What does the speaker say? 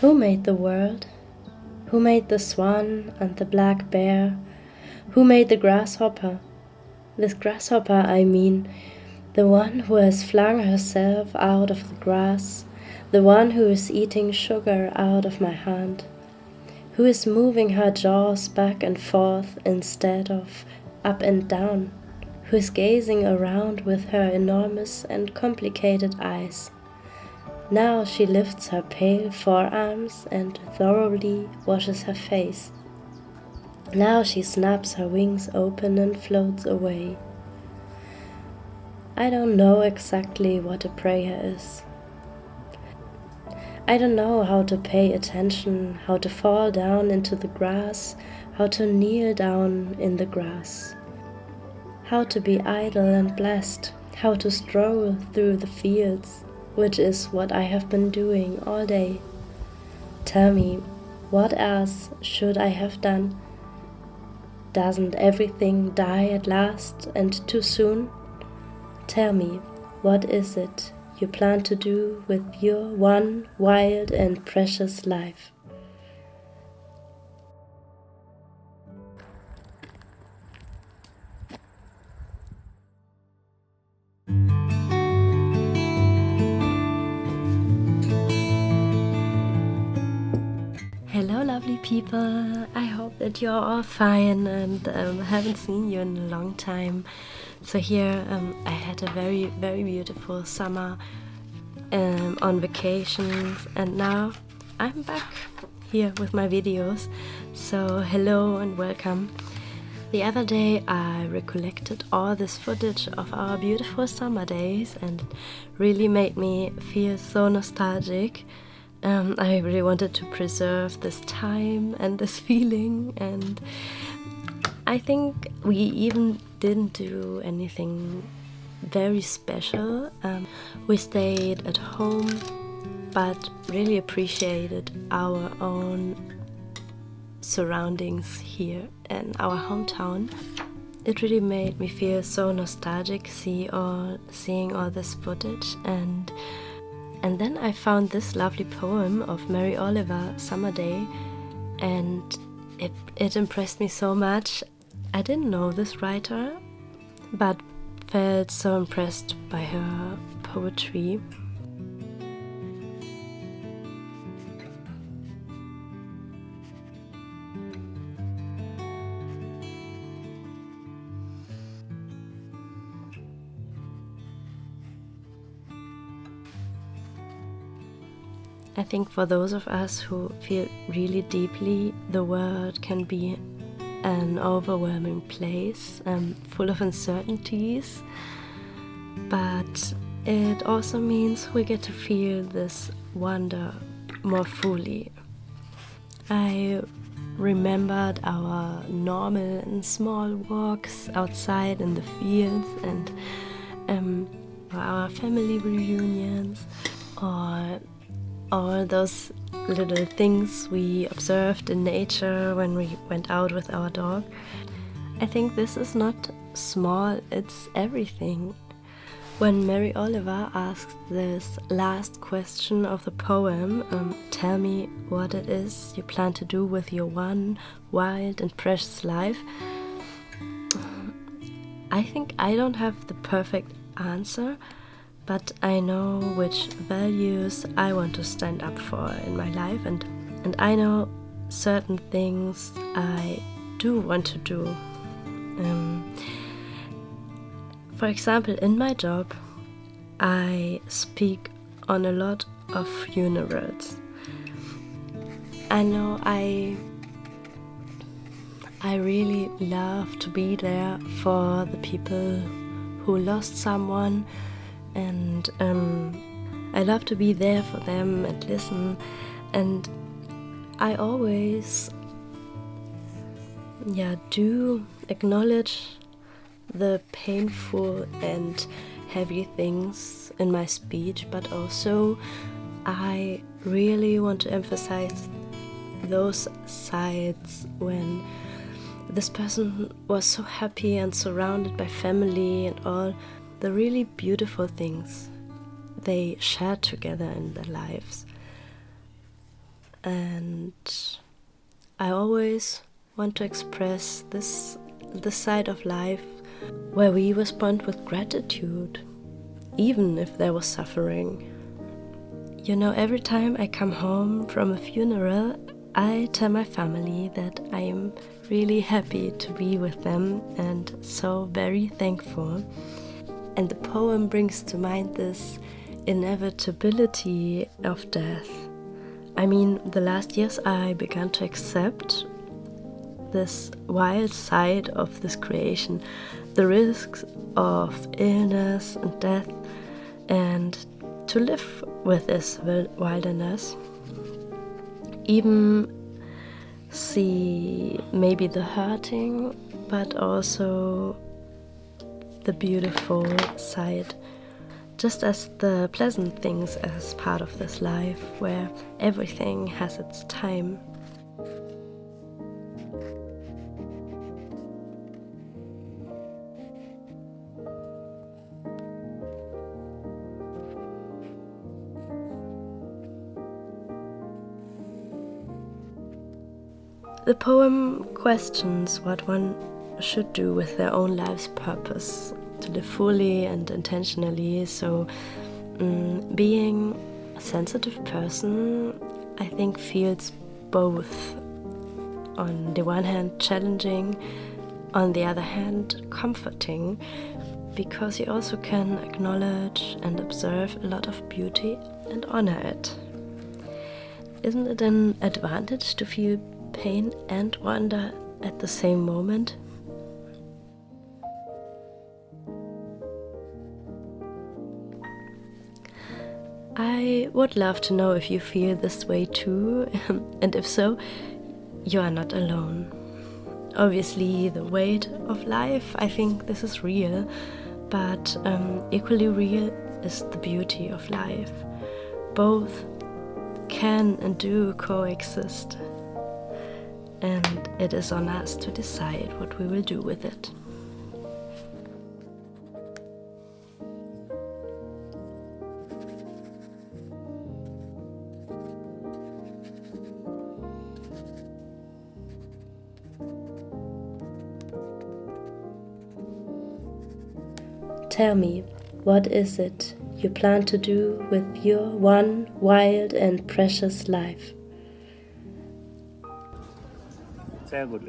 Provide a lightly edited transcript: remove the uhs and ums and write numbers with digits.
Who made the world? Who made the swan and the black bear? Who made the grasshopper? This grasshopper, I mean, the one who has flung herself out of the grass, the one who is eating sugar out of my hand, who is moving her jaws back and forth instead of up and down, who is gazing around with her enormous and complicated eyes. Now she lifts her pale forearms and thoroughly washes her face. Now she snaps her wings open and floats away. I don't know exactly what a prayer is. I don't know how to pay attention, how to fall down into the grass, how to kneel down in the grass, how to be idle and blessed, how to stroll through the fields, which is what I have been doing all day. Tell me, what else should I have done? Doesn't everything die at last and too soon? Tell me, what is it you plan to do with your one wild and precious life? Hello lovely people, I hope that you're all fine and haven't seen you in a long time. So here I had a very beautiful summer on vacations, and now I'm back here with my videos. So hello and welcome. The other day I recollected all this footage of our beautiful summer days and it really made me feel so nostalgic. I really wanted to preserve this time and this feeling, and I think we even didn't do anything very special. We stayed at home but really appreciated our own surroundings here in our hometown. It really made me feel so nostalgic seeing all this footage, and then I found this lovely poem of Mary Oliver, Summer Day, and it impressed me so much. I didn't know this writer, but felt so impressed by her poetry. I think for those of us who feel really deeply, the world can be an overwhelming place, full of uncertainties, but it also means we get to feel this wonder more fully. I remembered our normal and small walks outside in the fields, and our family reunions, or all those little things we observed in nature when we went out with our dog. I think this is not small, it's everything. When Mary Oliver asked this last question of the poem, tell me what it is you plan to do with your one wild and precious life, I think I don't have the perfect answer, but I know which values I want to stand up for in my life, and I know certain things I do want to do. For example, in my job, I speak on a lot of funerals. I know I really love to be there for the people who lost someone, and I love to be there for them and listen, and I always do acknowledge the painful and heavy things in my speech, but also I really want to emphasize those sides when this person was so happy and surrounded by family and all the really beautiful things they shared together in their lives. and I always want to express this side of life where we respond with gratitude, even if there was suffering. You know, every time I come home from a funeral, I tell my family that I am really happy to be with them and so very thankful. And the poem brings to mind this inevitability of death. I mean, the last years I began to accept this wild side of this creation, the risks of illness and death, and to live with this wilderness. Even see maybe the hurting, but also the beautiful side, just as the pleasant things as part of this life where everything has its time. The poem questions what one should do with their own life's purpose, to live fully and intentionally. So being a sensitive person, I think, feels both. On the one hand challenging, on the other hand comforting, because you also can acknowledge and observe a lot of beauty and honor it. Isn't it an advantage to feel pain and wonder at the same moment? I would love to know if you feel this way too, and if so, you are not alone. Obviously, the weight of life, I think this is real, but equally real is the beauty of life. Both can and do coexist, and it is on us to decide what we will do with it. Tell me, what is it you plan to do with your one wild and precious life? Sehr gut.